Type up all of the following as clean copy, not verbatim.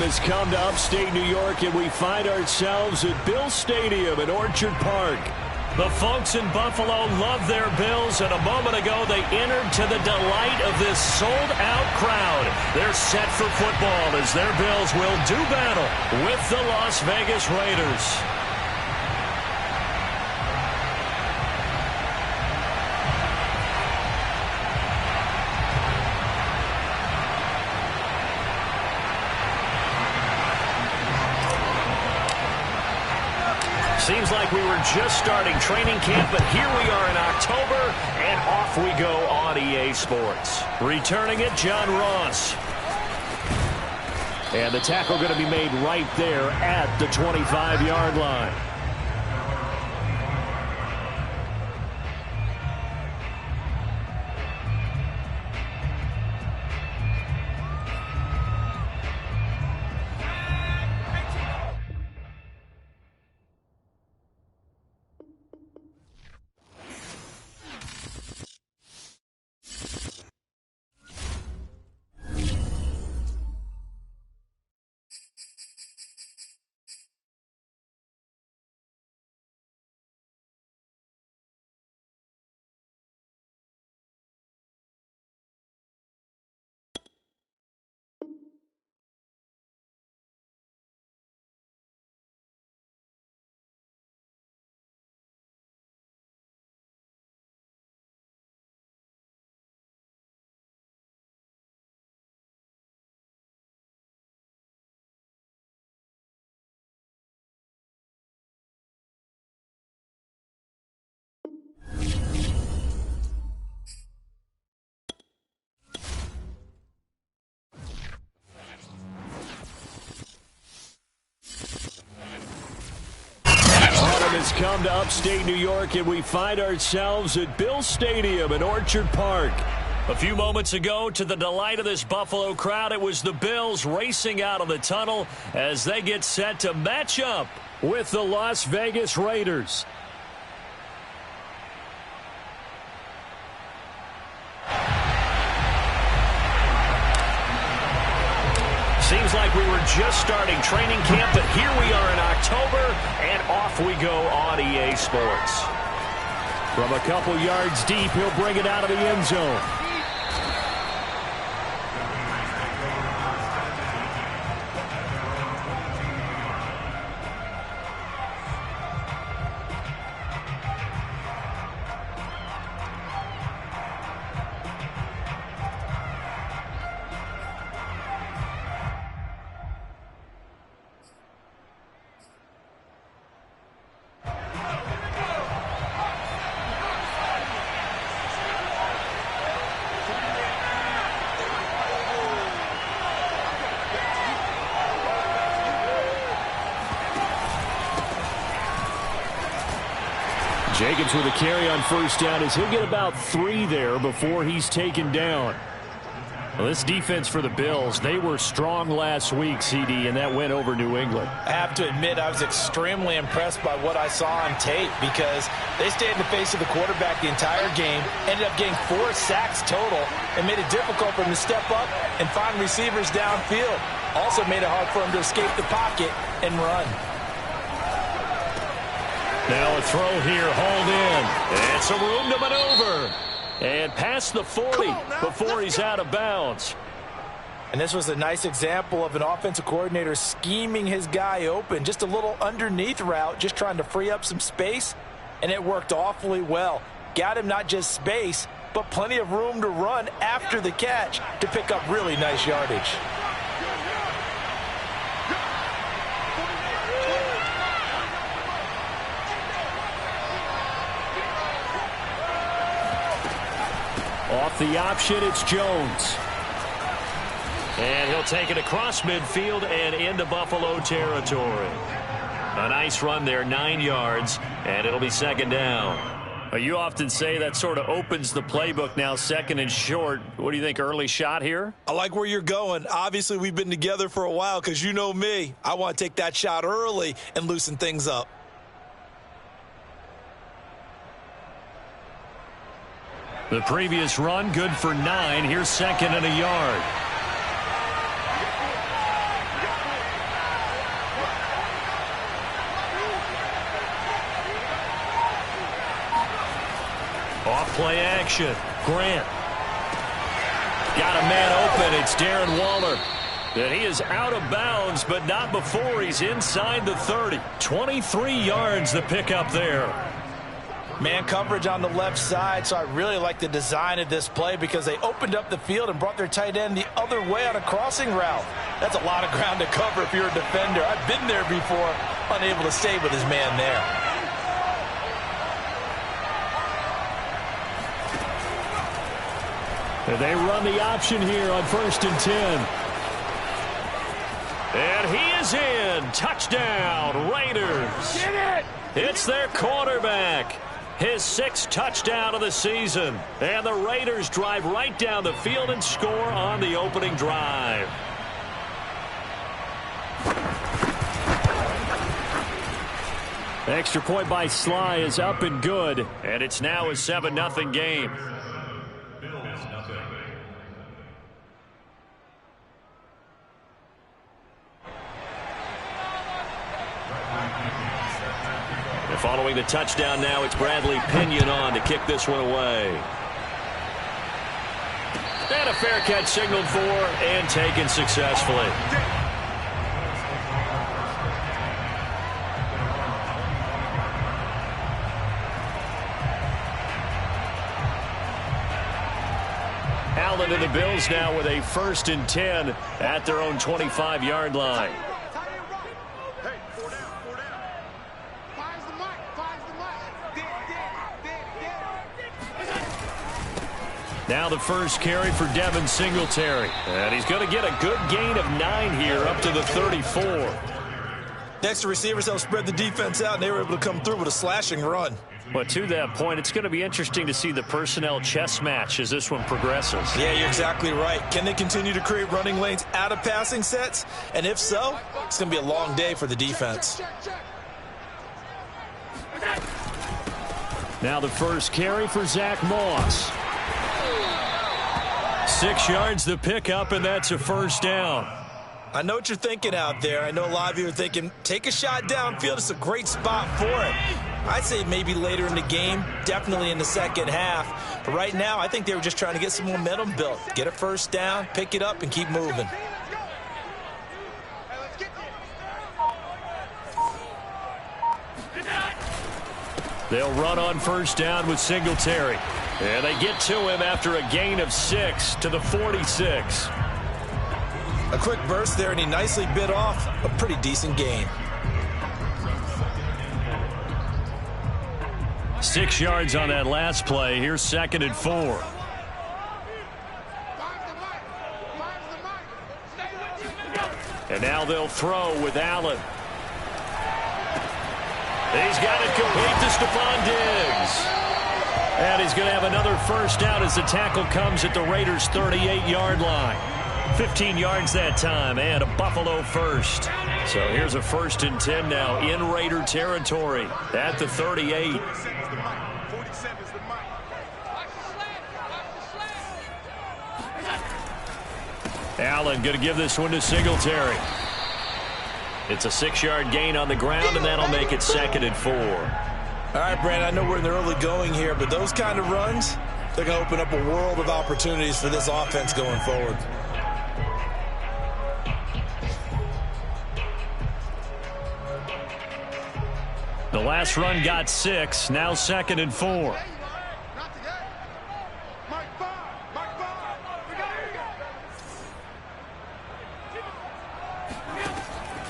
has come to upstate New York, and we find ourselves at Bill Stadium in Orchard Park. The folks in Buffalo love their Bills, and a moment ago they entered to the delight of this sold-out crowd. They're set for football as their Bills will do battle with the Las Vegas Raiders. Seems like we were just starting training camp, but here we are in October, and off we go on EA Sports. Returning it, John Ross. And the tackle going to be made right there at the 25-yard line. Has come to upstate New York, and we find ourselves at Bill Stadium in Orchard Park. A few moments ago, to the delight of this Buffalo crowd, it was the Bills racing out of the tunnel as they get set to match up with the Las Vegas Raiders. Seems like we were just starting training camp, but here we are in October, and off we go on EA Sports. From a couple yards deep, he'll bring it out of the end zone. Jacobs with a carry on first down as he'll get about 3 there before he's taken down. Well, this defense for the Bills, they were strong last week, CD, and that went over New England. I have to admit, I was extremely impressed by what I saw on tape because they stayed in the face of the quarterback the entire game, ended up getting 4 sacks total, and made it difficult for him to step up and find receivers downfield. Also made it hard for him to escape the pocket and run. Now a throw here, hauled in. It's a room to maneuver. And past the 40 before he's out of bounds. And this was a nice example of an offensive coordinator scheming his guy open. Just a little underneath route, just trying to free up some space. And it worked awfully well. Got him not just space, but plenty of room to run after the catch to pick up really nice yardage. Off the option, it's Jones. And he'll take it across midfield and into Buffalo territory. A nice run there, 9 yards, and it'll be second down. Well, you often say that sort of opens the playbook now, second and short. What do you think, early shot here? I like where you're going. Obviously, we've been together for a while because you know me. I want to take that shot early and loosen things up. The previous run, good for 9. Here's second and a yard. Play action. Grant. Got a man open. It's Darren Waller. And he is out of bounds, but not before he's inside the 30. 23 yards the pickup there. Man coverage on the left side, so I really like the design of this play because they opened up the field and brought their tight end the other way on a crossing route. That's a lot of ground to cover if you're a defender. I've been there before, unable to stay with his man there. And they run the option here on 1st and 10. And he is in. Touchdown, Raiders. Get it! It's their quarterback. His 6th touchdown of the season. And the Raiders drive right down the field and score on the opening drive. Extra point by Sly is up and good. And it's now a 7-0 game. Following the touchdown now, it's Bradley Pinion on to kick this one away. And a fair catch signaled for and taken successfully. Allen and the Bills now with a 1st and 10 at their own 25-yard line. Now the first carry for Devin Singletary. And he's going to get a good gain of 9 here up to the 34. Next to receivers help spread the defense out, and they were able to come through with a slashing run. But to that point, it's going to be interesting to see the personnel chess match as this one progresses. Yeah, you're exactly right. Can they continue to create running lanes out of passing sets? And if so, it's going to be a long day for the defense. Now the first carry for Zach Moss. 6 yards the pickup, and that's a 1st down. I know what you're thinking out there. I know a lot of you are thinking, take a shot downfield. It's a great spot for it. I'd say maybe later in the game, definitely in the second half. But right now, I think they were just trying to get some momentum built. Get a 1st down, pick it up, and keep moving. They'll run on 1st down with Singletary. And they get to him after a gain of 6 to the 46. A quick burst there, and he nicely bit off a pretty decent gain. 6 yards on that last play. Here's 2nd and 4. And now they'll throw with Allen. He's got it complete to Stephon Diggs. And he's going to have another 1st down as the tackle comes at the Raiders' 38-yard line. 15 yards that time and a Buffalo 1st. So here's a 1st and 10 now in Raider territory at the 38. Allen going to give this one to Singletary. It's a 6-yard gain on the ground, and that'll make it 2nd and 4. All right, Brandon, I know we're in the early going here, but those kind of runs, they're going to open up a world of opportunities for this offense going forward. The last run got 6, now 2nd and 4.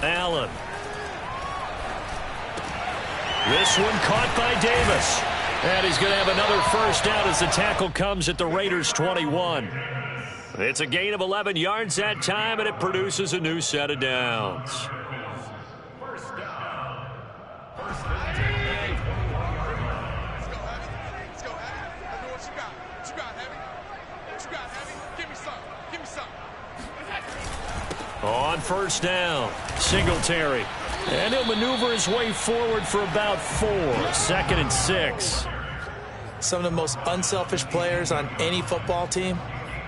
Allen. This one caught by Davis. And he's going to have another 1st down as the tackle comes at the Raiders' 21. It's a gain of 11 yards that time, and it produces a new set of downs. On 1st down, Singletary. And he'll maneuver his way forward for about 4. 2nd and 6. Some of the most unselfish players on any football team,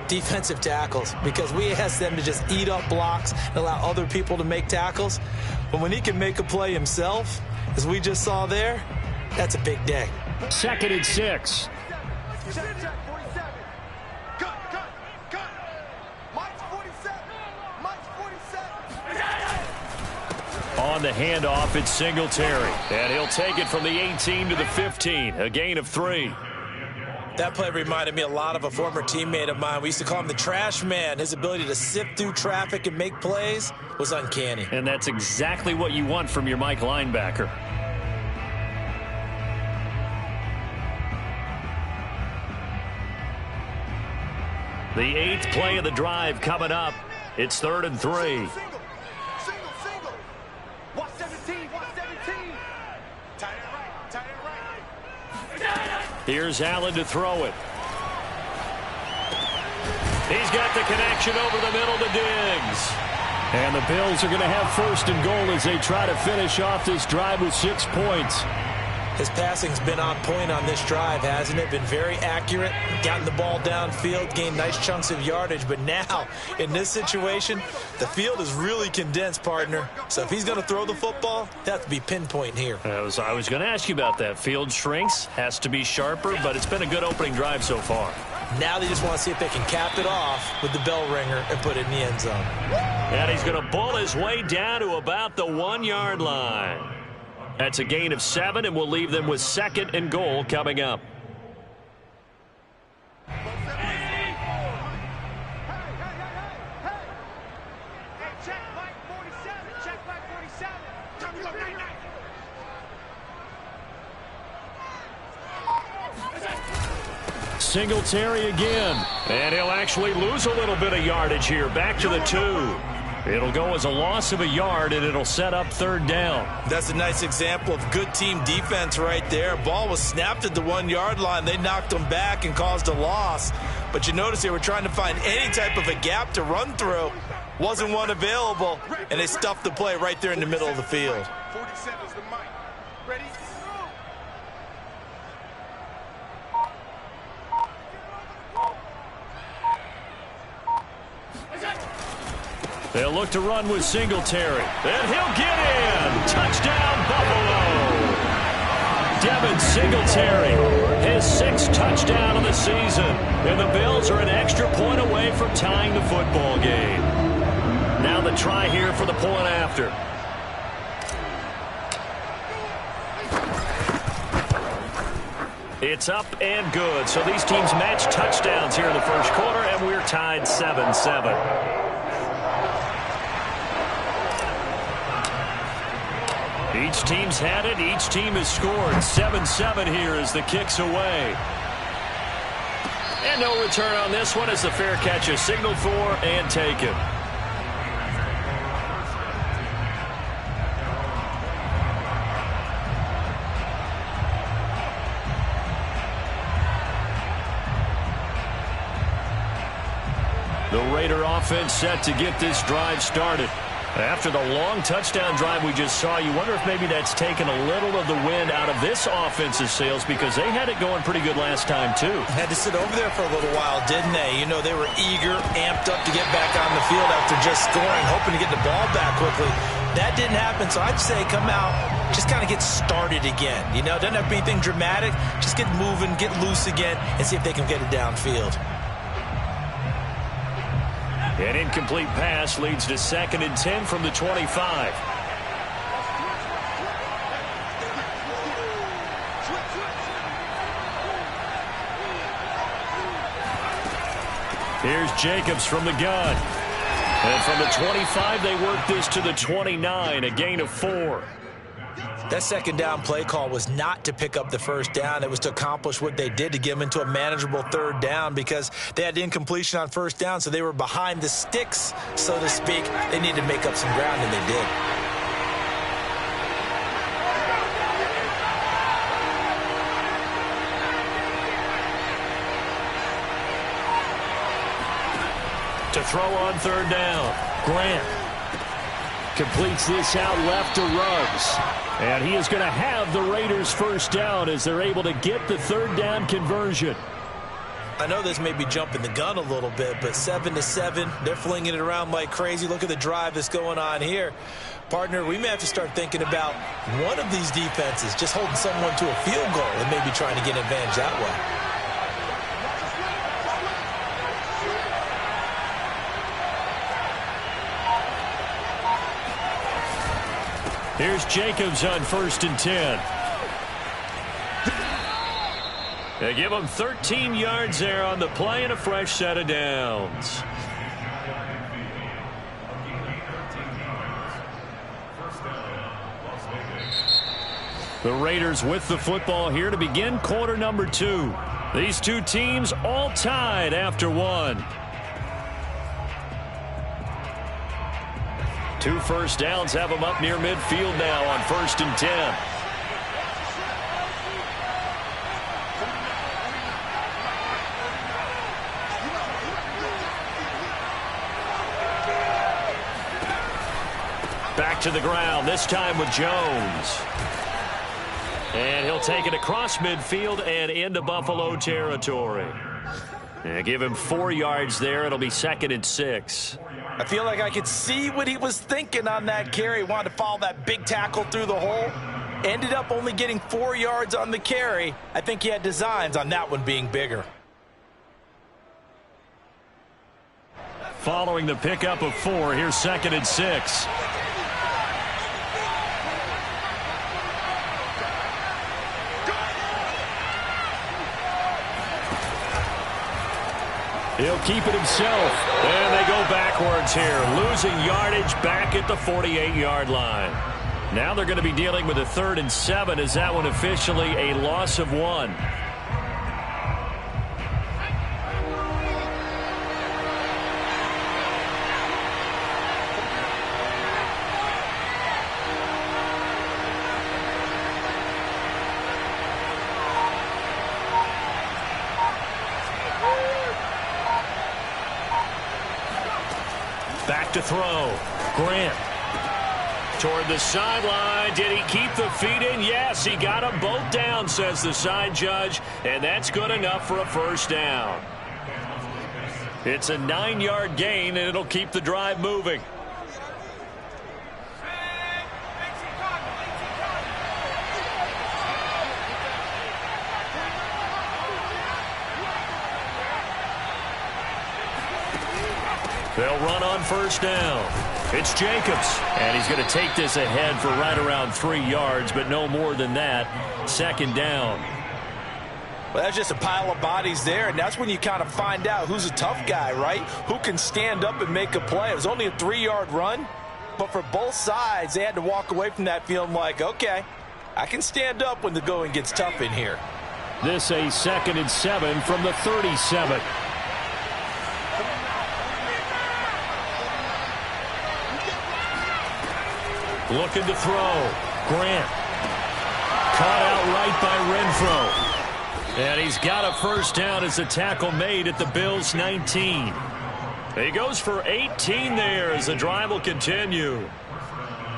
defensive tackles, because we ask them to just eat up blocks and allow other people to make tackles. But when he can make a play himself, as we just saw there, that's a big day. 2nd and 6. Check, 47. Cut. Mike's 47. Mike's 47. On the handoff, it's Singletary. And he'll take it from the 18 to the 15. A gain of 3. That play reminded me a lot of a former teammate of mine. We used to call him the trash man. His ability to sift through traffic and make plays was uncanny. And that's exactly what you want from your Mike linebacker. The 8th play of the drive coming up. It's 3rd and 3. Single. Watch 17. Tight end right. Here's Allen to throw it. He's got the connection over the middle to Diggs. And the Bills are going to have 1st and goal as they try to finish off this drive with 6 points. His passing's been on point on this drive, hasn't it? Been very accurate, gotten the ball downfield, gained nice chunks of yardage. But now, in this situation, the field is really condensed, partner. So if he's going to throw the football, it has to be pinpoint here. I was going to ask you about that. Field shrinks, has to be sharper, but it's been a good opening drive so far. Now they just want to see if they can cap it off with the bell ringer and put it in the end zone. And he's going to bull his way down to about the 1-yard line. That's a gain of 7, and we'll leave them with 2nd and goal coming up. Singletary again. And he'll actually lose a little bit of yardage here. Back to the 2. It'll go as a loss of a yard, and it'll set up 3rd down. That's a nice example of good team defense right there. Ball was snapped at the 1-yard line. They knocked them back and caused a loss. But you notice they were trying to find any type of a gap to run through. Wasn't one available, and they stuffed the play right there in the middle of the field. 47 is the mic. Ready? They'll look to run with Singletary. And he'll get in. Touchdown, Buffalo. Devin Singletary, his 6th touchdown of the season. And the Bills are an extra point away from tying the football game. Now the try here for the point after. It's up and good. So these teams match touchdowns here in the first quarter, and we're tied 7-7. Each team's had it. Each team has scored. 7-7 here as the kick's away. And no return on this one as the fair catch is signaled for and taken. The Raider offense set to get this drive started. After the long touchdown drive we just saw, you wonder if maybe that's taken a little of the wind out of this offense's sails, because they had it going pretty good last time, too. Had to sit over there for a little while, didn't they? You know, they were eager, amped up to get back on the field after just scoring, hoping to get the ball back quickly. That didn't happen, so I'd say come out, just kind of get started again. You know, doesn't have to be anything dramatic. Just get moving, get loose again, and see if they can get it downfield. An incomplete pass leads to 2nd and 10 from the 25. Here's Jacobs from the gun. And from the 25, they work this to the 29, a gain of 4. That 2nd down play call was not to pick up the 1st down. It was to accomplish what they did, to get them into a manageable 3rd down, because they had incompletion on 1st down, so they were behind the sticks, so to speak. They needed to make up some ground, and they did. To throw on 3rd down, Grant completes this out left to Ruggs. And he is going to have the Raiders' 1st down as they're able to get the 3rd down conversion. I know this may be jumping the gun a little bit, but 7-7, they're flinging it around like crazy. Look at the drive that's going on here. Partner, we may have to start thinking about one of these defenses just holding someone to a field goal and maybe trying to get an advantage that way. Here's Jacobs on 1st and 10. They give him 13 yards there on the play and a fresh set of downs. The Raiders with the football here to begin quarter number 2. These two teams all tied after 1. 2 first downs have them up near midfield now on 1st and 10. Back to the ground, this time with Jones. And he'll take it across midfield and into Buffalo territory. And give him 4 yards there. It'll be 2nd and 6. I feel like I could see what he was thinking on that carry. He wanted to follow that big tackle through the hole. Ended up only getting 4 yards on the carry. I think he had designs on that one being bigger. Following the pickup of 4, here's 2nd and 6. He'll keep it himself. And they go backwards here. Losing yardage back at the 48-yard line. Now they're going to be dealing with a 3rd and 7. Is that one officially a loss of 1? Back to throw. Grant. Toward the sideline. Did he keep the feet in? Yes, he got them both down, says the side judge. And that's good enough for a first down. It's a 9-yard gain, and it'll keep the drive moving. They'll run on first down. It's Jacobs. And he's going to take this ahead for right around 3 yards, but no more than that. 2nd down. Well, that's just a pile of bodies there, and that's when you kind of find out who's a tough guy, right? Who can stand up and make a play. It was only a 3-yard run, but for both sides, they had to walk away from that feeling like, okay, I can stand up when the going gets tough in here. This a 2nd and 7 from the 37. Looking to throw. Grant. Caught out right by Renfro. And he's got a first down as a tackle made at the Bills' 19. He goes for 18 there as the drive will continue.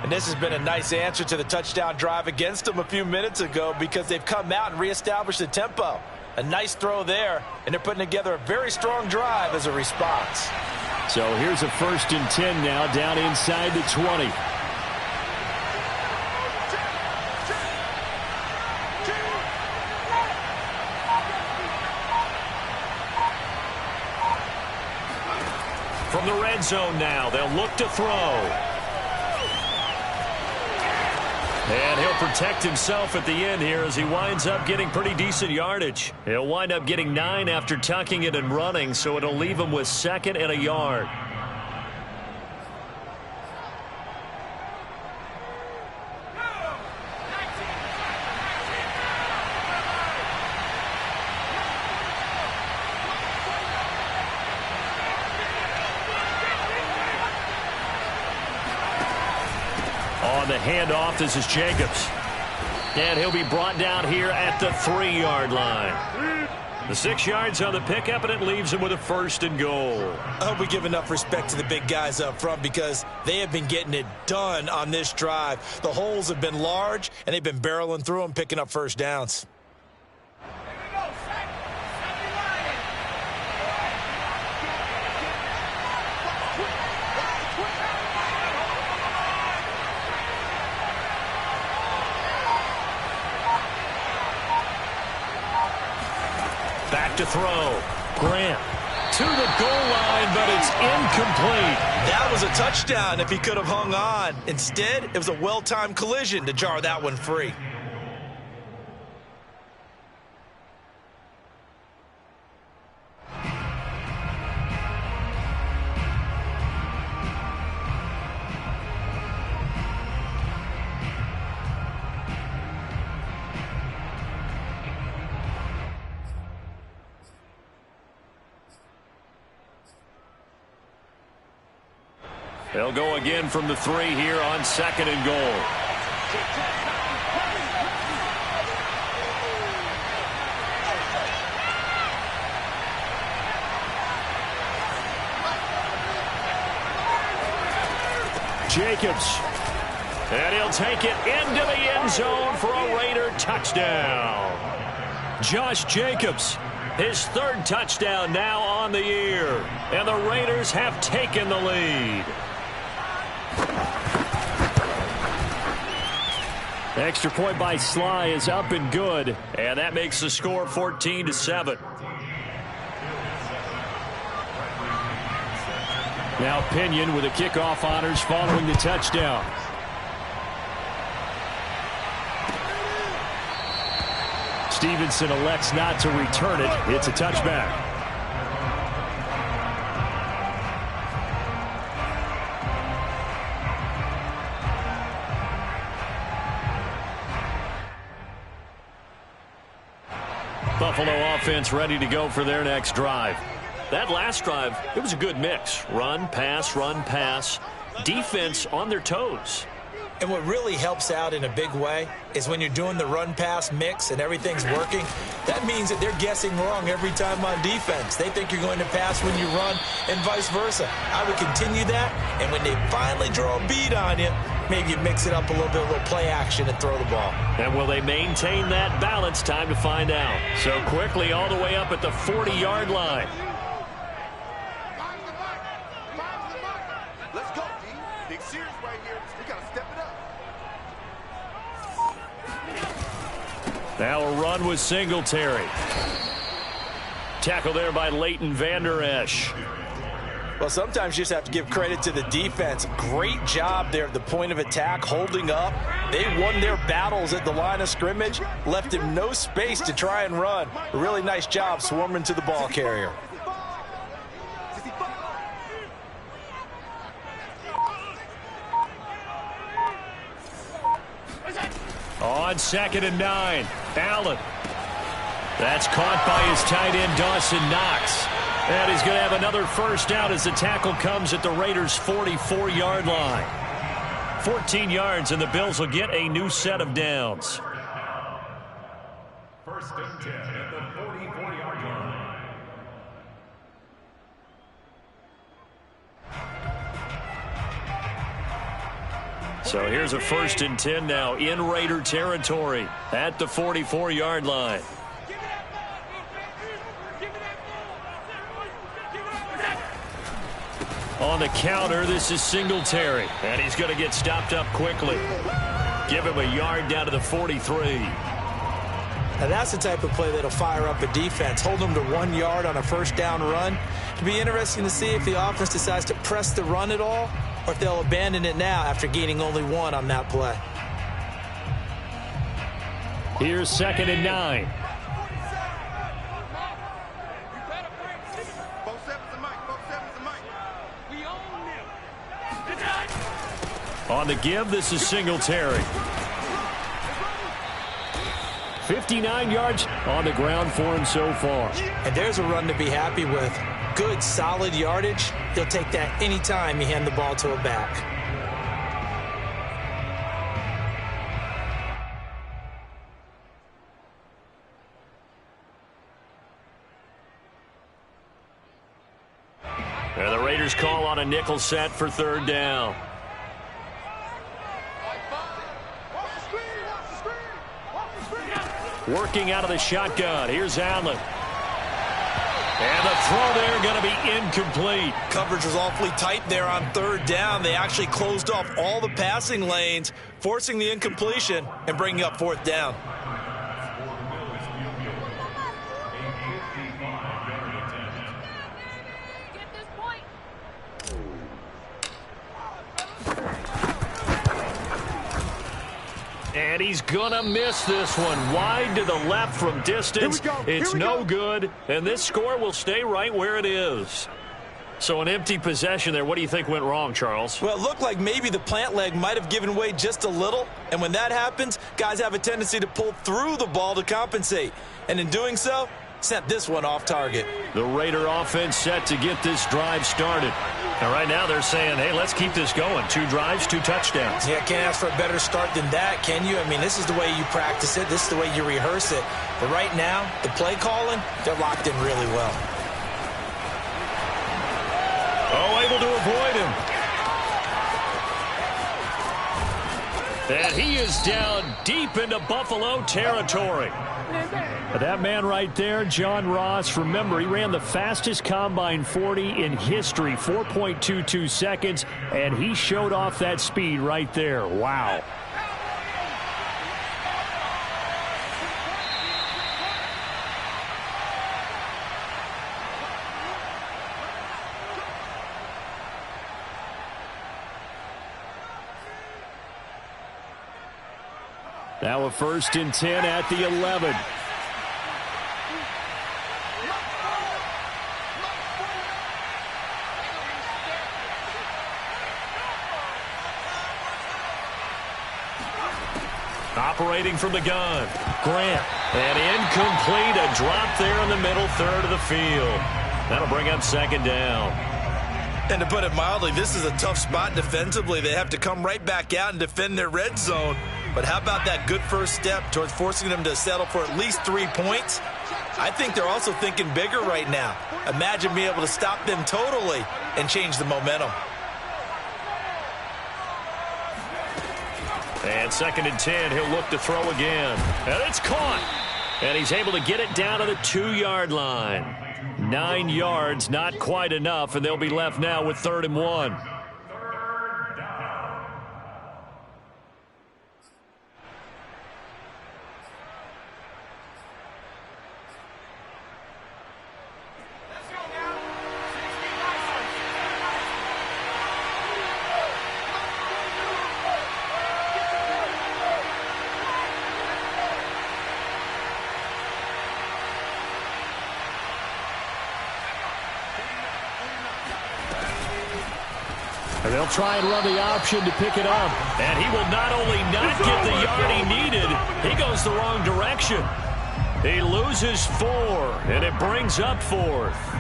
And this has been a nice answer to the touchdown drive against them a few minutes ago because they've come out and reestablished the tempo. A nice throw there, and they're putting together a very strong drive as a response. So here's a 1st and 10 now down inside the 20. From the red zone now, they'll look to throw. And he'll protect himself at the end here as he winds up getting pretty decent yardage. He'll wind up getting 9 after tucking it and running, so it'll leave him with 2nd and a yard. On the handoff, this is Jacobs. And he'll be brought down here at the 3-yard line. The 6 yards on the pickup, and it leaves him with a 1st and goal. I hope we give enough respect to the big guys up front because they have been getting it done on this drive. The holes have been large, and they've been barreling through them, picking up first downs. Back to throw. Grant to the goal line. line, but it's incomplete. That was a touchdown if he could have hung on. Instead, it was a well-timed collision to jar that one free. They'll go again from the 3 here on 2nd and goal. Jacobs. And he'll take it into the end zone for a Raider touchdown. Josh Jacobs, his 3rd touchdown now on the year. And the Raiders have taken the lead. Extra point by Sly is up and good. And that makes the score 14-7. Now Pinion with the kickoff honors following the touchdown. Stevenson elects not to return it. It's a touchback. Buffalo offense ready to go for their next drive. That last drive, it was a good mix. Run, pass. Defense on their toes. And what really helps out in a big way is when you're doing the run-pass mix and everything's working, that means that they're guessing wrong every time on defense. They think you're going to pass when you run and vice versa. I would continue that, and when they finally draw a bead on you, maybe you mix it up a little play action and throw the ball. And will they maintain that balance? Time to find out. So quickly all the way up at the 40-yard line. Let's go, D. Big series right here. We got to step it up. Now a run with Singletary. Tackle there by Leighton Vander Esch. Well, sometimes you just have to give credit to the defense. Great job there at the point of attack, holding up. They won their battles at the line of scrimmage, left him no space to try and run. A really nice job swarming to the ball carrier. On 2nd and 9, Allen. That's caught by his tight end, Dawson Knox. And he's going to have another first down as the tackle comes at the Raiders' 44-yard line. 14 yards, and the Bills will get a new set of downs. First and 10 at the 44-yard line. So here's a 1st and 10 now in Raider territory at the 44-yard line. On the counter, this is Singletary. And he's going to get stopped up quickly. Give him a yard down to the 43. Now that's the type of play that'll fire up a defense. Hold them to 1 yard on a first down run. It'll be interesting to see if the offense decides to press the run at all, or if they'll abandon it now after gaining only 1 on that play. Here's 2nd and 9. On the give, this is Singletary. 59 yards on the ground for him so far. And there's a run to be happy with. Good, solid yardage. He'll take that anytime you hand the ball to a back. And the Raiders call on a nickel set for 3rd down. Working out of the shotgun. Here's Allen. And the throw there going to be incomplete. Coverage was awfully tight there on 3rd down. They actually closed off all the passing lanes, forcing the incompletion and bringing up 4th down. Get this point. And he's going to miss this one. Wide to the left from distance. It's no good, and this score will stay right where it is. So an empty possession there. What do you think went wrong, Charles? Well, it looked like maybe the plant leg might have given way just a little. And when that happens, guys have a tendency to pull through the ball to compensate. And in doing so, sent this one off target. The Raider offense set to get this drive started. And right now they're saying, hey, let's keep this going. 2 drives, 2 touchdowns. Yeah, can't ask for a better start than that, can you? I mean, this is the way you practice it. This is the way you rehearse it. But right now, the play calling, they're locked in really well. Oh, able to avoid him. And he is down deep into Buffalo territory. That man right there, John Ross, remember, he ran the fastest combine 40 in history, 4.22 seconds, and he showed off that speed right there. Wow. Now a 1st and 10 at the 11. Operating from the gun, Grant. And incomplete, a drop there in the middle third of the field. That'll bring up 2nd down. And to put it mildly, this is a tough spot defensively. They have to come right back out and defend their red zone. But how about that good first step towards forcing them to settle for at least 3 points? I think they're also thinking bigger right now. Imagine being able to stop them totally and change the momentum. And 2nd and 10, he'll look to throw again. And it's caught. And he's able to get it down to the 2-yard line. 9 yards, not quite enough, and they'll be left now with 3rd and 1. And they'll try and run the option to pick it up. And he will not only not get the yard he needed, he goes the wrong direction. He loses 4, and it brings up 4th.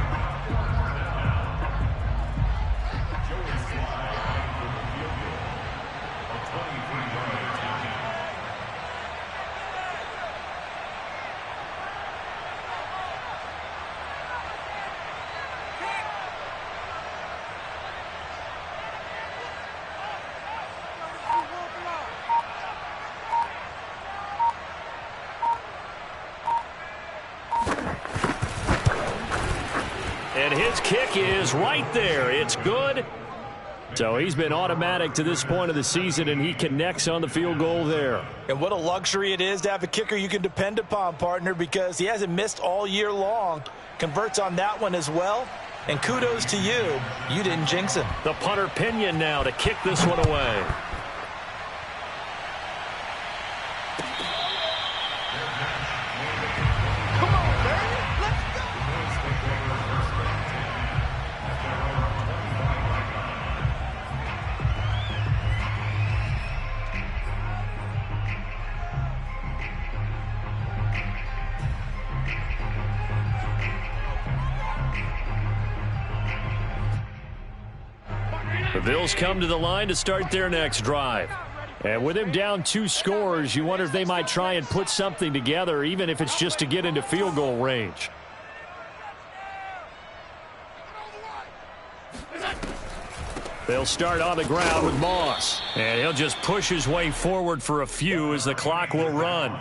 And his kick is right there. It's good. So he's been automatic to this point of the season, and he connects on the field goal there. And what a luxury it is to have a kicker you can depend upon, partner, because he hasn't missed all year long. Converts on that one as well. And kudos to you. You didn't jinx him. The punter Pinion now to kick this one away. The Bills come to the line to start their next drive. And with him down 2 scores, you wonder if they might try and put something together, even if it's just to get into field goal range. They'll start on the ground with Moss. And he'll just push his way forward for a few as the clock will run.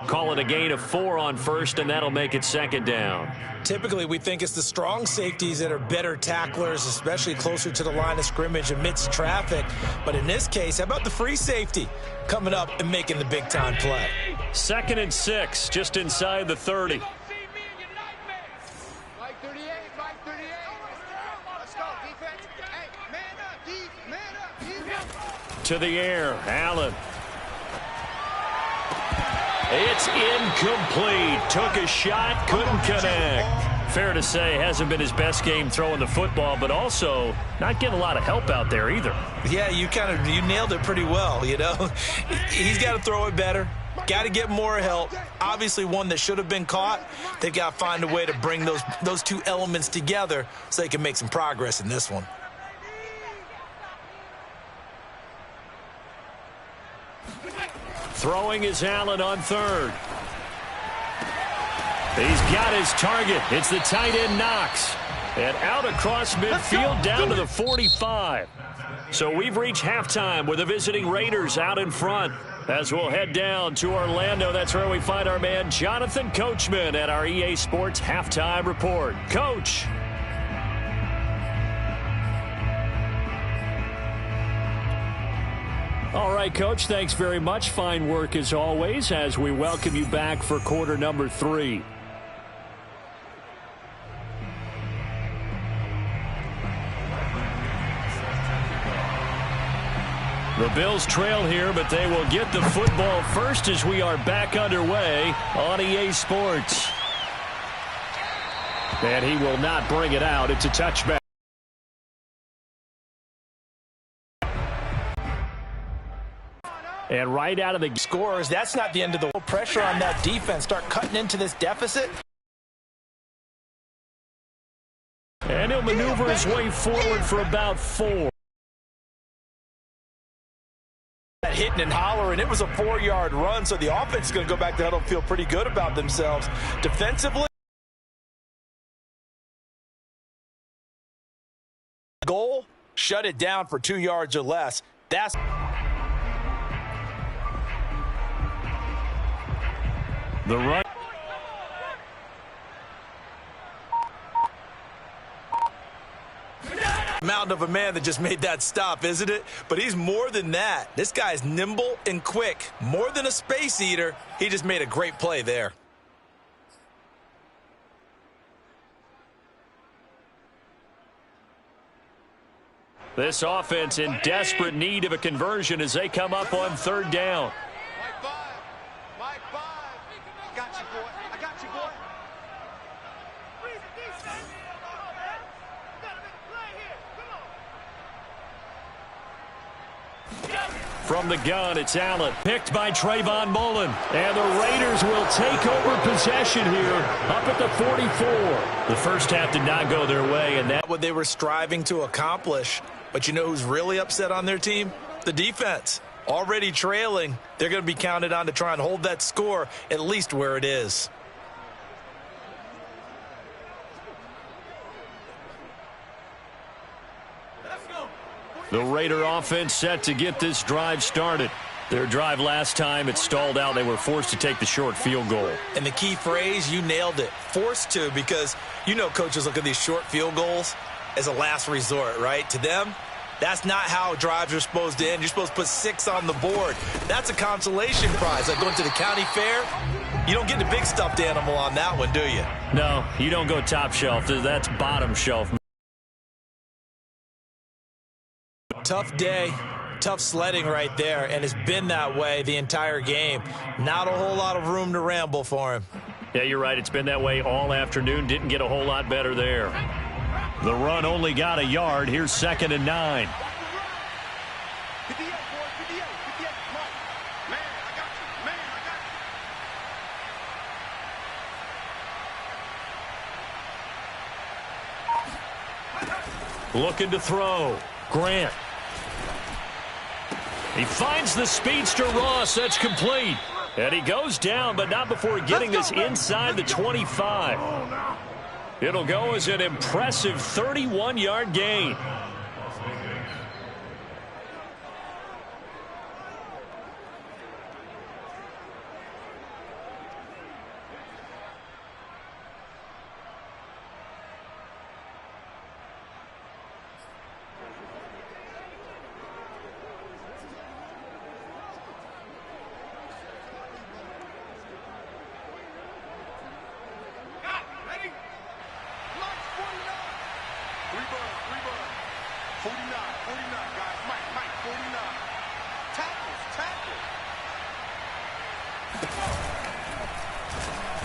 Call it a gain of 4 on 1st, and that'll make it 2nd down. Typically, we think it's the strong safeties that are better tacklers, especially closer to the line of scrimmage amidst traffic. But in this case, how about the free safety coming up and making the big-time play? 2nd and 6, just inside the 30. To the air, Allen. It's incomplete. Took a shot, couldn't connect. Fair to say, hasn't been his best game throwing the football, but also not getting a lot of help out there either. Yeah, you nailed it pretty well, you know. He's got to throw it better. Got to get more help. Obviously, one that should have been caught. They've got to find a way to bring those two elements together so they can make some progress in this one. Throwing is Allen on third. He's got his target. It's the tight end Knox. And out across midfield down to the 45. So we've reached halftime with the visiting Raiders out in front. As we'll head down to Orlando, that's where we find our man Jonathan Coachman at our EA Sports Halftime Report. Coach. All right, Coach, thanks very much. Fine work as always as we welcome you back for quarter number 3. The Bills trail here, but they will get the football first as we are back underway on EA Sports. And he will not bring it out. It's a touchback. And right out of the scores, that's not the end of the pressure on that defense. Start cutting into this deficit. And he'll maneuver his way forward for about 4. Hitting and hollering. It was a 4-yard run, so the offense is going to go back to huddle, feel pretty good about themselves. Defensively, goal, shut it down for 2 yards or less. That's the run. Mountain of a man that just made that stop, isn't it? But he's more than that. This guy's nimble and quick. More than a space eater. He just made a great play there. This offense in desperate need of a conversion as they come up on third down. Mike 5. I got you, boy. I got you, boy. From the gun, it's Allen. Picked by Trayvon Mullen. And the Raiders will take over possession here up at the 44. The first half did not go their way, and that's what they were striving to accomplish. But you know who's really upset on their team? The defense. Already trailing. They're going to be counted on to try and hold that score at least where it is. The Raider offense set to get this drive started. Their drive last time, it stalled out. They were forced to take the short field goal. And the key phrase, you nailed it. Forced to, because you know coaches look at these short field goals as a last resort, right? To them, that's not how drives are supposed to end. You're supposed to put 6 on the board. That's a consolation prize. Like going to the county fair, you don't get the big stuffed animal on that one, do you? No, you don't go top shelf. That's bottom shelf. Tough day, tough sledding right there, and it's been that way the entire game. Not a whole lot of room to ramble for him. Yeah, you're right. It's been that way all afternoon. Didn't get a whole lot better there. The run only got a yard. Here's 2nd and 9. Looking to throw. Grant. He finds the speedster Ross. That's complete. And he goes down, but not before getting this inside the 25. It'll go as an impressive 31-yard gain.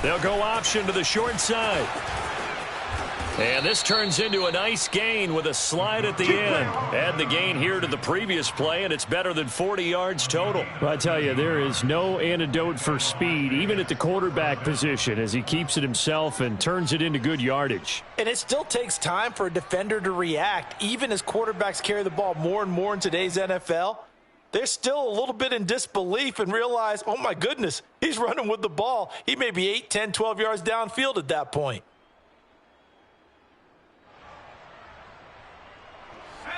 They'll go option to the short side. And this turns into a nice gain with a slide at the end. Add the gain here to the previous play, and it's better than 40 yards total. Well, I tell you, there is no antidote for speed, even at the quarterback position, as he keeps it himself and turns it into good yardage. And it still takes time for a defender to react, even as quarterbacks carry the ball more and more in today's NFL. They're still a little bit in disbelief and realize, oh, my goodness, he's running with the ball. He may be 8, 10, 12 yards downfield at that point.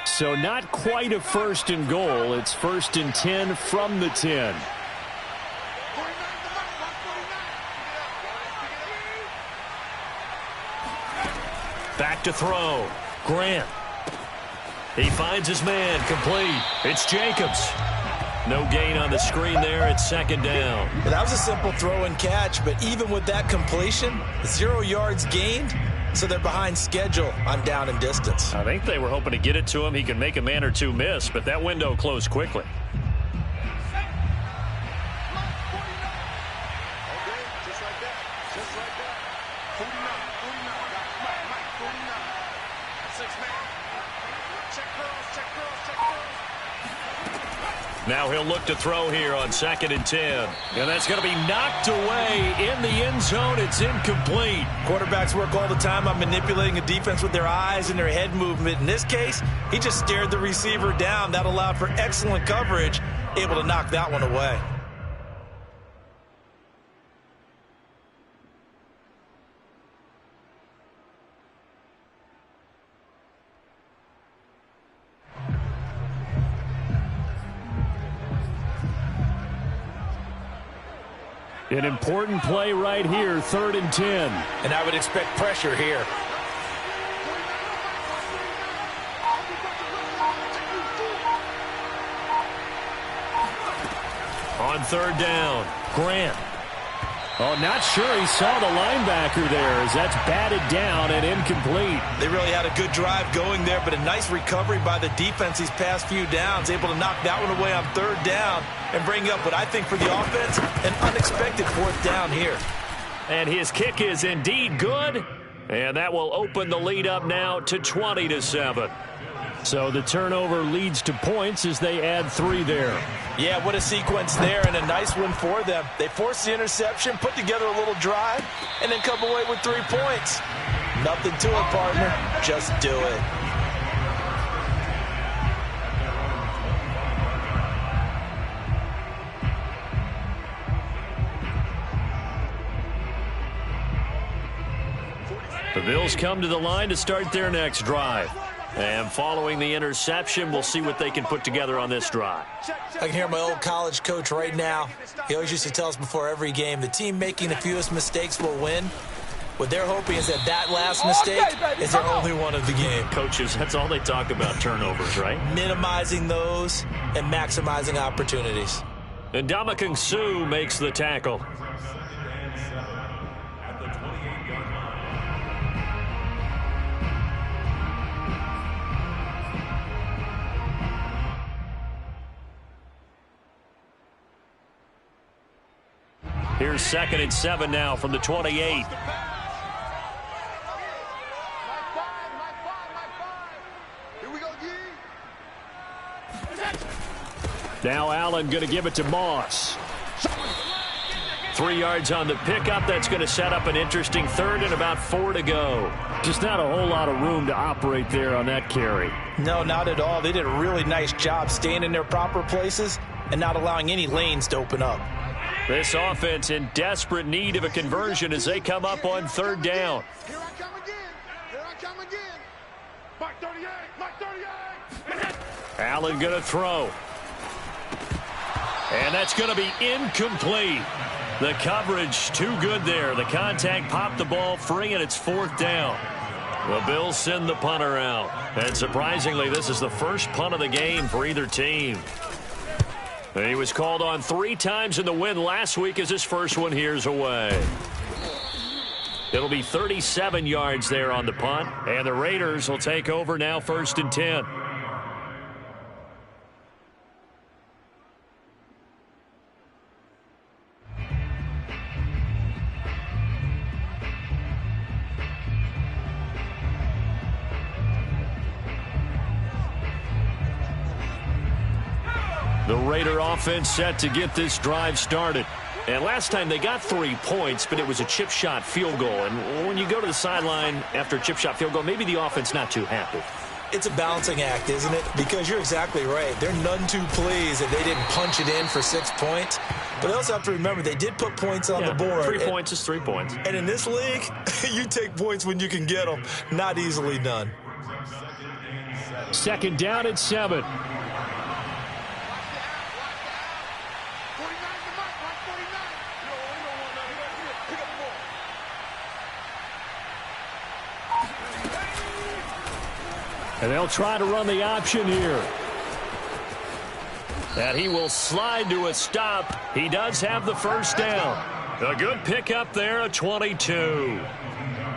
So not quite a first and goal. It's 1st and 10 from the 10. Back to throw. Grant. He finds his man. Complete. It's Jacobs. No gain on the screen there. It's 2nd down. Well, that was a simple throw and catch, but even with that completion, 0 yards gained. So they're behind schedule on down and distance. I think they were hoping to get it to him. He could make a man or two miss, but that window closed quickly. Now he'll look to throw here on 2nd and 10. And that's going to be knocked away in the end zone. It's incomplete. Quarterbacks work all the time on manipulating a defense with their eyes and their head movement. In this case, he just stared the receiver down. That allowed for excellent coverage, able to knock that one away. An important play right here, 3rd and 10. And I would expect pressure here. On 3rd down, Grant. Oh, not sure he saw the linebacker there as that's batted down and incomplete. They really had a good drive going there, but a nice recovery by the defense these past few downs, able to knock that one away on 3rd down and bring up what I think for the offense, an unexpected 4th down here. And his kick is indeed good, and that will open the lead up now to 20-7. So the turnover leads to points as they add 3 there. Yeah, what a sequence there, and a nice one for them. They forced the interception, put together a little drive, and then come away with 3 points. Nothing to it, partner. Just do it. The Bills come to the line to start their next drive. And following the interception, we'll see what they can put together on this drive. I can hear my old college coach right now. He always used to tell us before every game, the team making the fewest mistakes will win. What they're hoping is that that last mistake is their only one of the game. Coaches, that's all they talk about, turnovers, right? Minimizing those and maximizing opportunities. And Ndamukong Suh makes the tackle. Here's 2nd and 7 now from the 28. Now Allen going to give it to Moss. 3 yards on the pickup. That's going to set up an interesting 3rd and about 4 to go. Just not a whole lot of room to operate there on that carry. No, not at all. They did a really nice job staying in their proper places and not allowing any lanes to open up. This offense in desperate need of a conversion as they come up on 3rd down. Here I come again. Here I come again. Mark 38. Mark 38. Allen going to throw. And that's going to be incomplete. The coverage too good there. The contact popped the ball free, and it's 4th down. The Bills send the punter out. And surprisingly, this is the first punt of the game for either team. He was called on 3 times in the win last week as his first one here's away. It'll be 37 yards there on the punt, and the Raiders will take over now 1st and 10. The Raider offense set to get this drive started. And last time they got 3 points, but it was a chip shot field goal. And when you go to the sideline after a chip shot field goal, maybe the offense not too happy. It's a balancing act, isn't it? Because you're exactly right. They're none too pleased that they didn't punch it in for 6 points. But they also have to remember they did put points on the board. 3 points is 3 points. And in this league, you take points when you can get them. Not easily done. Second down and 7. And they'll try to run the option here. And he will slide to a stop. He does have the first down. A good pickup there, a 22.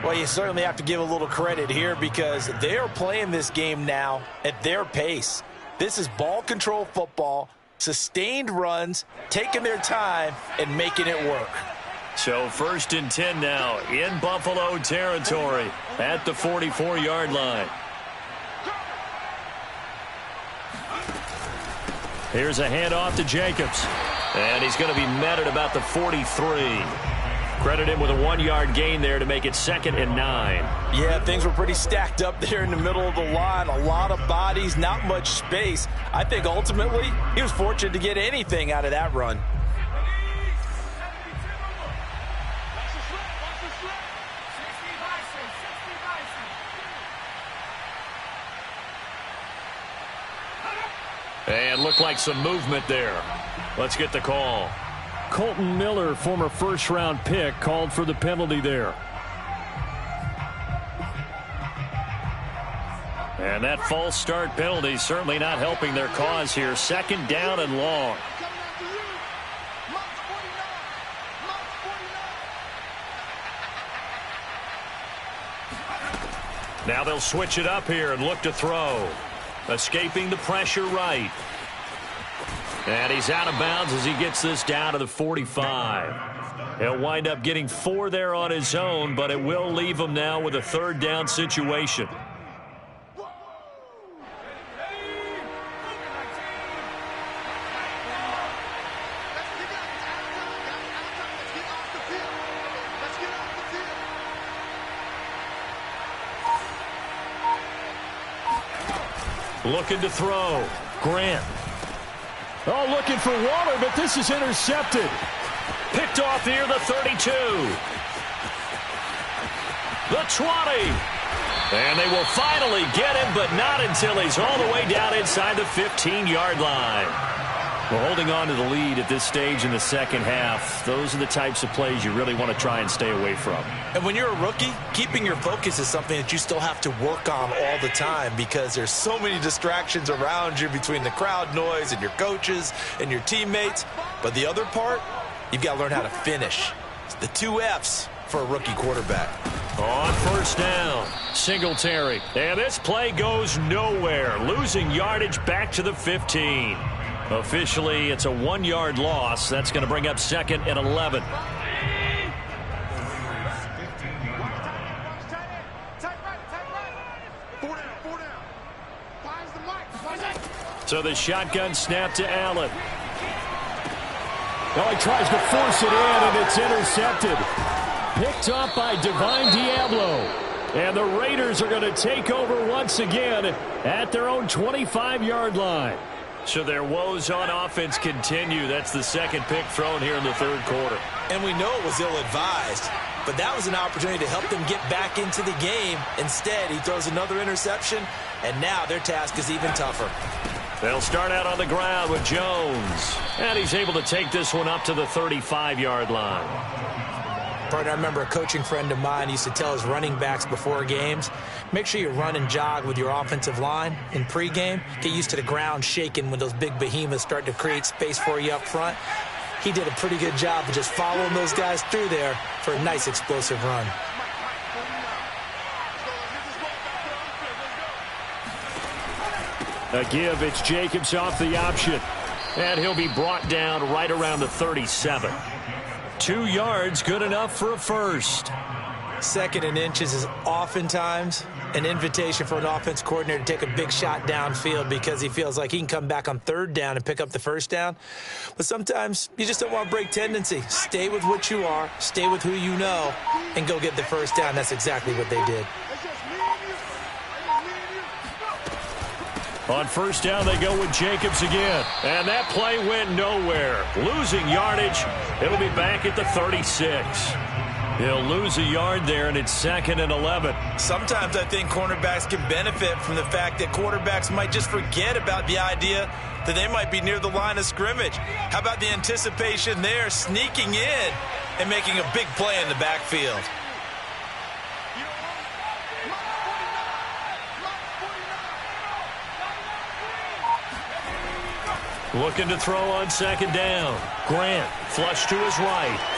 Well, you certainly have to give a little credit here because they are playing this game now at their pace. This is ball control football, sustained runs, taking their time, and making it work. So 1st and 10 now in Buffalo territory at the 44-yard line. Here's a handoff to Jacobs. And he's going to be met at about the 43. Credit him with a 1-yard gain there to make it 2nd and 9. Yeah, things were pretty stacked up there in the middle of the line. A lot of bodies, not much space. I think ultimately he was fortunate to get anything out of that run. And looked like some movement there. Let's get the call. Colton Miller, former first-round pick, called for the penalty there. And that false start penalty certainly not helping their cause here. 2nd down and long. Now they'll switch it up here and look to throw. Escaping the pressure right. And he's out of bounds as he gets this down to the 45. He'll wind up getting 4 there on his own, but it will leave him now with a 3rd down situation. Looking to throw. Grant. Oh, looking for Waller, but this is intercepted. Picked off near the 32. The 20. And they will finally get him, but not until he's all the way down inside the 15-yard line. Well, holding on to the lead at this stage in the second half, those are the types of plays you really want to try and stay away from. And when you're a rookie, keeping your focus is something that you still have to work on all the time because there's so many distractions around you between the crowd noise and your coaches and your teammates. But the other part, you've got to learn how to finish. It's the 2 F's for a rookie quarterback. On 1st down, Singletary. And this play goes nowhere, losing yardage back to the 15. Officially, it's a 1-yard loss. That's going to bring up 2nd and 11. So the shotgun snap to Allen. Oh, he tries to force it in, and it's intercepted. Picked up by Divine Diablo. And the Raiders are going to take over once again at their own 25-yard line. So their woes on offense continue. That's the 2nd pick thrown here in the 3rd quarter. And we know it was ill-advised, but that was an opportunity to help them get back into the game. Instead, he throws another interception, and now their task is even tougher. They'll start out on the ground with Jones. And he's able to take this one up to the 35-yard line. Partner, I remember a coaching friend of mine used to tell his running backs before games, make sure you run and jog with your offensive line in pregame. Get used to the ground shaking when those big behemoths start to create space for you up front. He did a pretty good job of just following those guys through there for a nice explosive run. A give, it's Jacobs off the option. And he'll be brought down right around the 37. 2 yards, good enough for a first. Second and inches is oftentimes an invitation for an offense coordinator to take a big shot downfield because he feels like he can come back on third down and pick up the first down. But sometimes you just don't want to break tendency. Stay with what you are, stay with who you know, and go get the first down. That's exactly what they did. On first down, they go with Jacobs again. And that play went nowhere. Losing yardage. It'll be back at the 36. He'll lose a yard there, and it's 2nd and 11. Sometimes I think cornerbacks can benefit from the fact that quarterbacks might just forget about the idea that they might be near the line of scrimmage. How about the anticipation there, sneaking in and making a big play in the backfield? Looking to throw on 2nd down. Grant, flush to his right.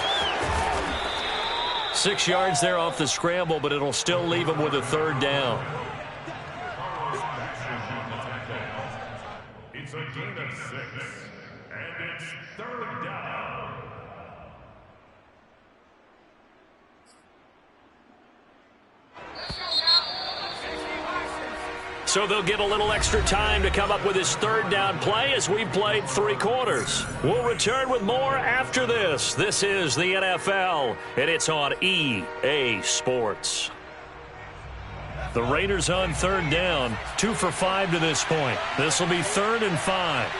6 yards there off the scramble, but it'll still leave him with a 3rd down. It's a gain of 6, and it's 3rd down. So they'll get a little extra time to come up with his 3rd down play as we played 3 quarters. We'll return with more after this. This is the NFL, and it's on EA Sports. The Raiders on 3rd down, 2 for 5 to this point. This will be 3rd and 5.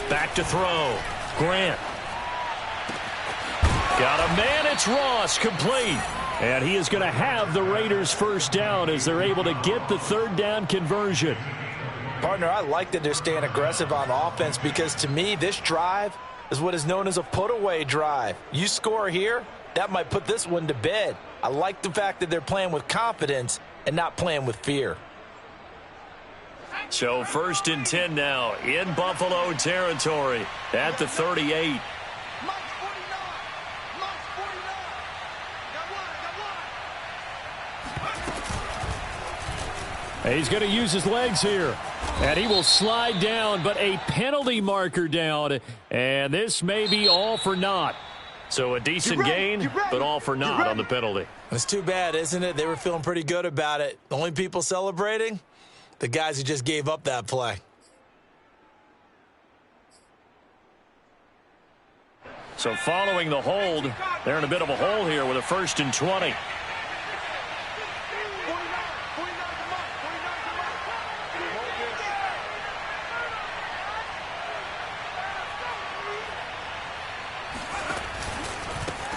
Back to throw. Grant. Got a man. It's Ross, complete. And he is going to have the Raiders' first down as they're able to get the 3rd down conversion. Partner, I like that they're staying aggressive on offense because to me, this drive is what is known as a put-away drive. You score here, that might put this one to bed. I like the fact that they're playing with confidence and not playing with fear. So 1st and 10 now in Buffalo territory at the 38. He's going to use his legs here. And he will slide down, but a penalty marker down. And this may be all for naught. So a decent gain, but all for naught on the penalty. It's too bad, isn't it? They were feeling pretty good about it. The only people celebrating? The guys who just gave up that play. So following the hold, they're in a bit of a hole here with a 1st and 20.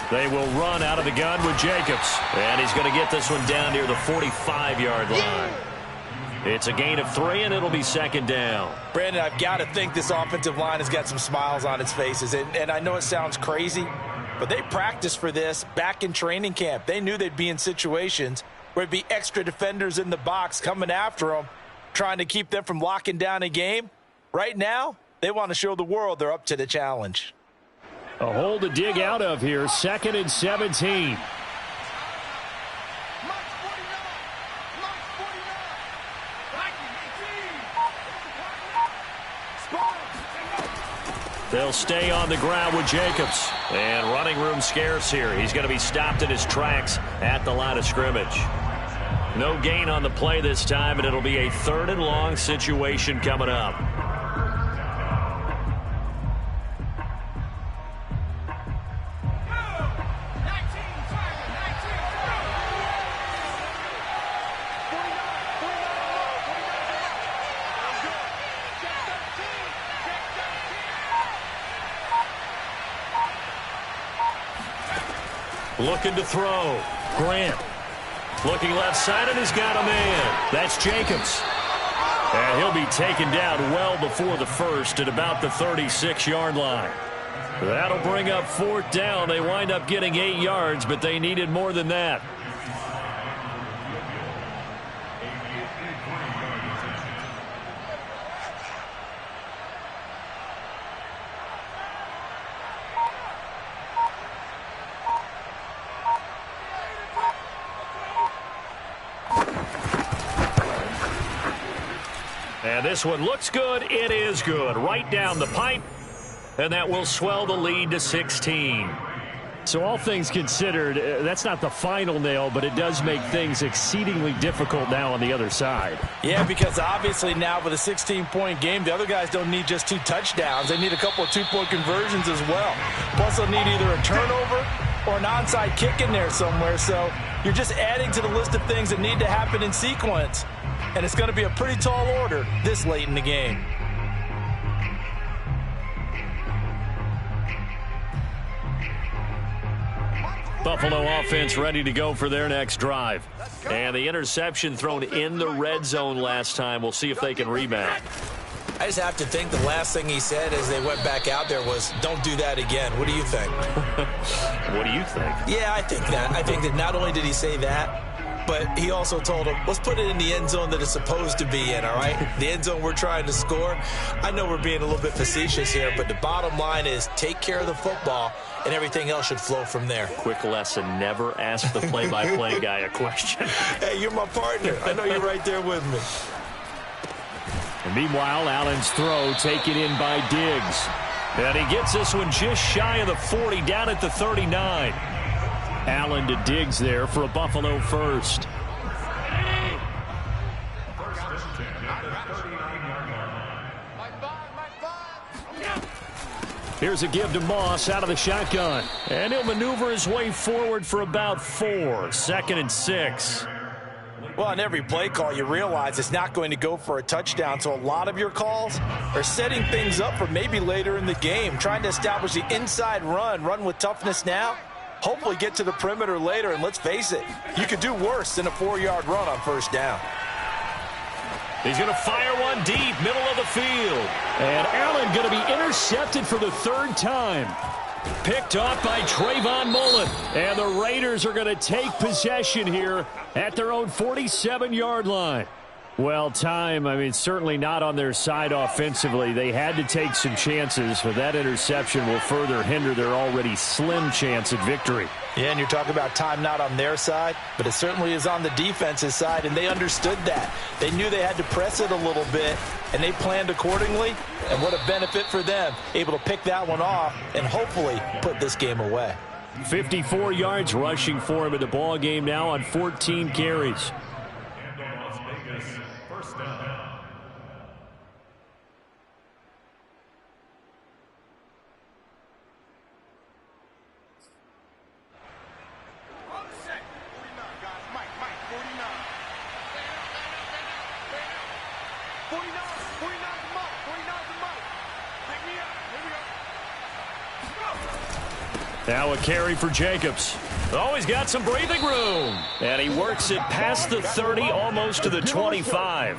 They will run out of the gun with Jacobs. And he's going to get this one down near the 45-yard line. It's a gain of 3, and it'll be 2nd down. Brandon, I've got to think this offensive line has got some smiles on its faces. And I know it sounds crazy, but they practiced for this back in training camp. They knew they'd be in situations where it'd be extra defenders in the box coming after them, trying to keep them from locking down a game. Right now, they want to show the world they're up to the challenge. A hole to dig out of here, 2nd and 17. They'll stay on the ground with Jacobs. And running room scarce here. He's going to be stopped in his tracks at the line of scrimmage. No gain on the play this time, and it'll be a 3rd and long situation coming up. Looking to throw. Grant. Looking left side, and he's got a man. That's Jacobs. And he'll be taken down well before the 1st at about the 36-yard line. That'll bring up 4th down. They wind up getting 8 yards, but they needed more than that. this one looks good. It is good. Right down the pipe. And that will swell the lead to 16. So all things considered, that's not the final nail, but it does make things exceedingly difficult now on the other side. Yeah, because obviously now with a 16-point game, the other guys don't need just 2 touchdowns. They need a couple of 2-point conversions as well. Plus, they'll need either a turnover or an onside kick in there somewhere. So you're just adding to the list of things that need to happen in sequence. And it's going to be a pretty tall order this late in the game. Buffalo offense ready to go for their next drive. And the interception thrown in the red zone last time. We'll see if they can rebound. I just have to think the last thing he said as they went back out there was, don't do that again. What do you think? What do you think? Yeah, I think that. I think that not only did he say that, but he also told him, let's put it in the end zone that it's supposed to be in, all right? The end zone we're trying to score. I know we're being a little bit facetious here, but the bottom line is take care of the football, and everything else should flow from there. Quick lesson, never ask the play-by-play guy a question. Hey, you're my partner. I know you're right there with me. And meanwhile, Allen's throw taken in by Diggs. And he gets this one just shy of the 40, down at the 39. Allen to Diggs there for a Buffalo first. Here's a give to Moss out of the shotgun. And he'll maneuver his way forward for about 4. 2nd and 6. Well, on every play call, you realize it's not going to go for a touchdown. So a lot of your calls are setting things up for maybe later in the game, trying to establish the inside run with toughness now. Hopefully get to the perimeter later, and let's face it, you could do worse than a 4-yard run on first down. He's going to fire one deep, middle of the field. And Allen going to be intercepted for the 3rd time. Picked off by Trayvon Mullen. And the Raiders are going to take possession here at their own 47-yard line. Well, certainly not on their side offensively. They had to take some chances, but that interception will further hinder their already slim chance at victory. Yeah, and you're talking about time not on their side, but it certainly is on the defense's side, and they understood that. They knew they had to press it a little bit, and they planned accordingly, and what a benefit for them, able to pick that one off and hopefully put this game away. 54 yards rushing for him in the ball game now on 14 carries. Now a carry for Jacobs. Oh, he's got some breathing room. And he works it past the 30, almost to the 25.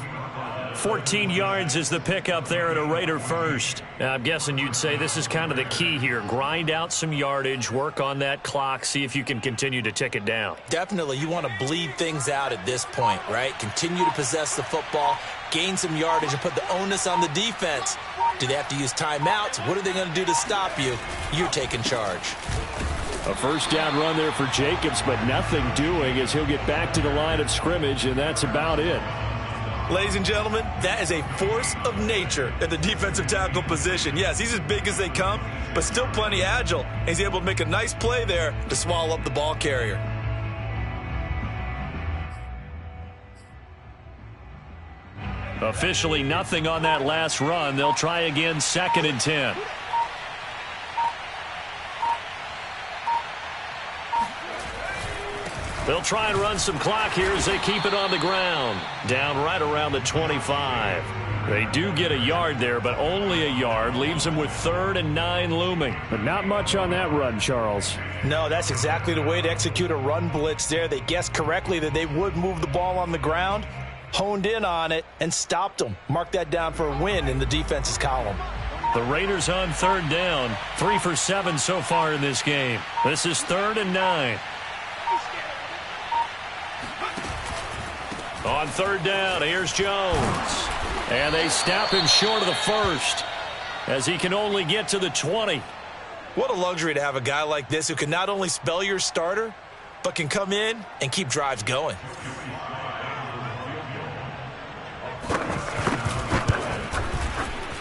14 yards is the pickup there at a Raider first. Now, I'm guessing you'd say this is kind of the key here. Grind out some yardage, work on that clock, see if you can continue to tick it down. Definitely. You want to bleed things out at this point, right? Continue to possess the football, gain some yardage, and put the onus on the defense. Do they have to use timeouts? What are they going to do to stop you? You're taking charge. A first down run there for Jacobs, but nothing doing as he'll get back to the line of scrimmage, and that's about it. Ladies and gentlemen, that is a force of nature at the defensive tackle position. Yes, he's as big as they come, but still plenty agile. He's able to make a nice play there to swallow up the ball carrier. Officially nothing on that last run. They'll try again, 2nd and 10. They'll try and run some clock here as they keep it on the ground. Down right around the 25. They do get a yard there, but only a yard. Leaves them with 3rd and 9 looming. But not much on that run, Charles. No, that's exactly the way to execute a run blitz there. They guessed correctly that they would move the ball on the ground, honed in on it, and stopped them. Mark that down for a win in the defense's column. The Raiders on 3rd down. 3 for 7 so far in this game. This is 3rd and 9. On 3rd down, here's Jones. And they snap him short of the first as he can only get to the 20. What a luxury to have a guy like this who can not only spell your starter, but can come in and keep drives going.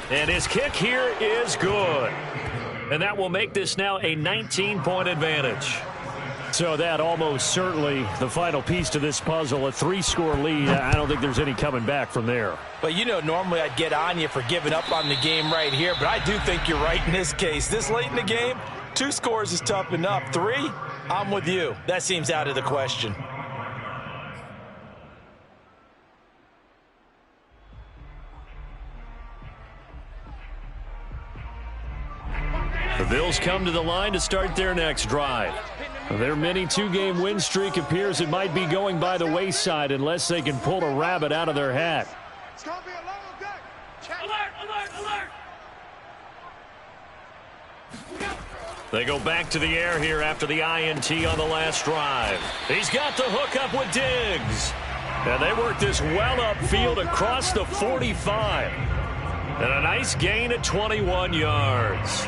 And his kick here is good. And that will make this now a 19-point advantage. So that almost certainly the final piece to this puzzle, a 3-score lead. I don't think there's any coming back from there. But, you know, normally I'd get on you for giving up on the game right here, but I do think you're right in this case. This late in the game, 2 scores is tough enough. 3, I'm with you. That seems out of the question. The Bills come to the line to start their next drive. Their mini 2-game win streak appears it might be going by the wayside unless they can pull a rabbit out of their hat. It's going to be a long day. Check. Alert! They go back to the air here after the INT on the last drive. He's got the hookup with Diggs. And they work this well upfield across the 45. And a nice gain at 21 yards.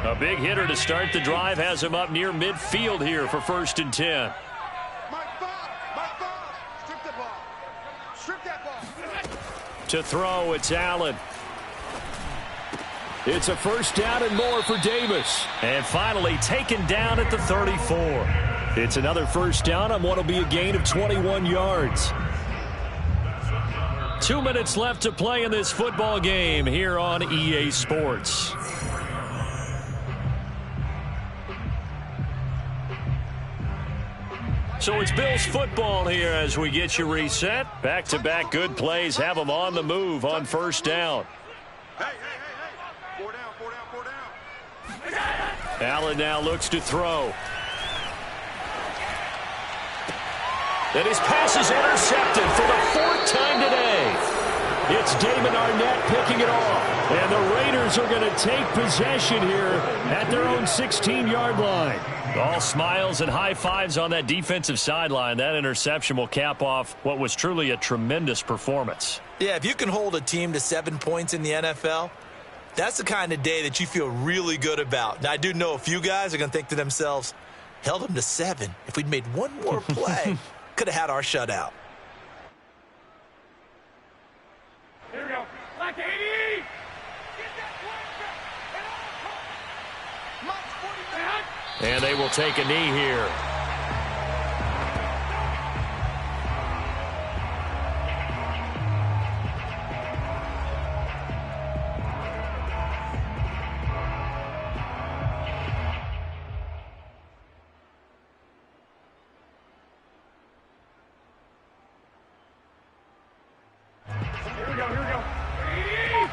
A big hitter to start the drive has him up near midfield here for 1st and 10. Mike Bob. Strip the ball. Strip that ball. To throw, it's Allen. It's a 1st down and more for Davis. And finally taken down at the 34. It's another 1st down on what will be a gain of 21 yards. 2 minutes left to play in this football game here on EA Sports. So it's Bills football here as we get you reset. Back-to-back good plays have them on the move on 1st down. Hey. 4 down. Allen now looks to throw. And his pass is intercepted for the 4th time today. It's Damon Arnett picking it off. And the Raiders are going to take possession here at their own 16-yard line. All smiles and high fives on that defensive sideline. That interception will cap off what was truly a tremendous performance. Yeah, if you can hold a team to 7 points in the NFL, that's the kind of day that you feel really good about. Now, I do know a few guys are going to think to themselves, held them to 7. If we'd made one more play, could have had our shutout. Here we go. Black 80. And they will take a knee here. Here we go. 80.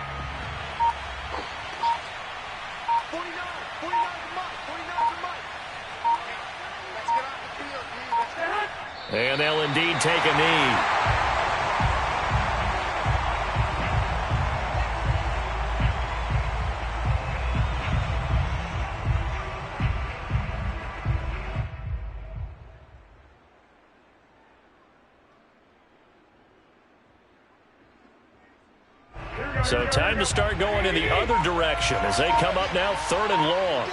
49 to Mike. Let's get off the field, D. Let's get And they'll indeed take a knee. So time to start going in the other direction as they come up now 3rd and long.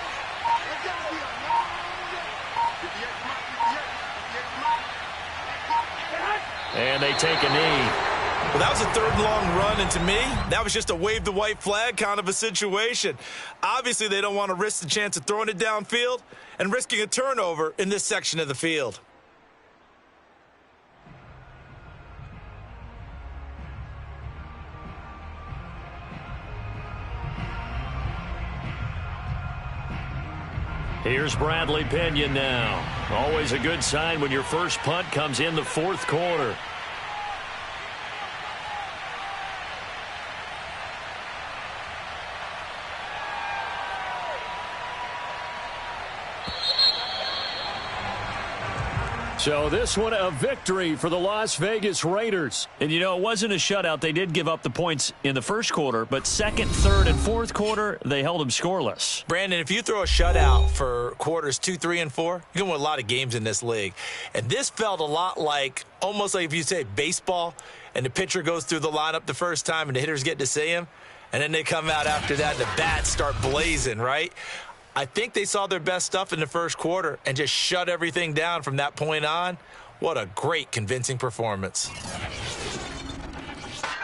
And they take a knee. Well, that was a 3rd and long run, and to me, that was just a wave the white flag kind of a situation. Obviously, they don't want to risk the chance of throwing it downfield and risking a turnover in this section of the field. Here's Bradley Pinion now. Always a good sign when your first punt comes in the 4th quarter. So this one a victory for the Las Vegas Raiders. And, you know, it wasn't a shutout. They did give up the points in the 1st quarter, but 2nd, 3rd, and 4th quarter, they held them scoreless. Brandon, if you throw a shutout for quarters 2, 3, and 4, you can win a lot of games in this league. And this felt a lot like, almost like if you say baseball, and the pitcher goes through the lineup the first time and the hitters get to see him, and then they come out after that and the bats start blazing, right? I think they saw their best stuff in the 1st quarter and just shut everything down from that point on. What a great, convincing performance.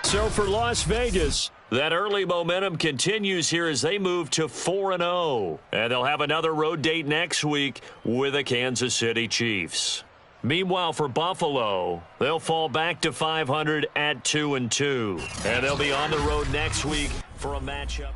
So for Las Vegas, that early momentum continues here as they move to 4-0. And they'll have another road date next week with the Kansas City Chiefs. Meanwhile, for Buffalo, they'll fall back to 500 at 2-2. And they'll be on the road next week for a matchup.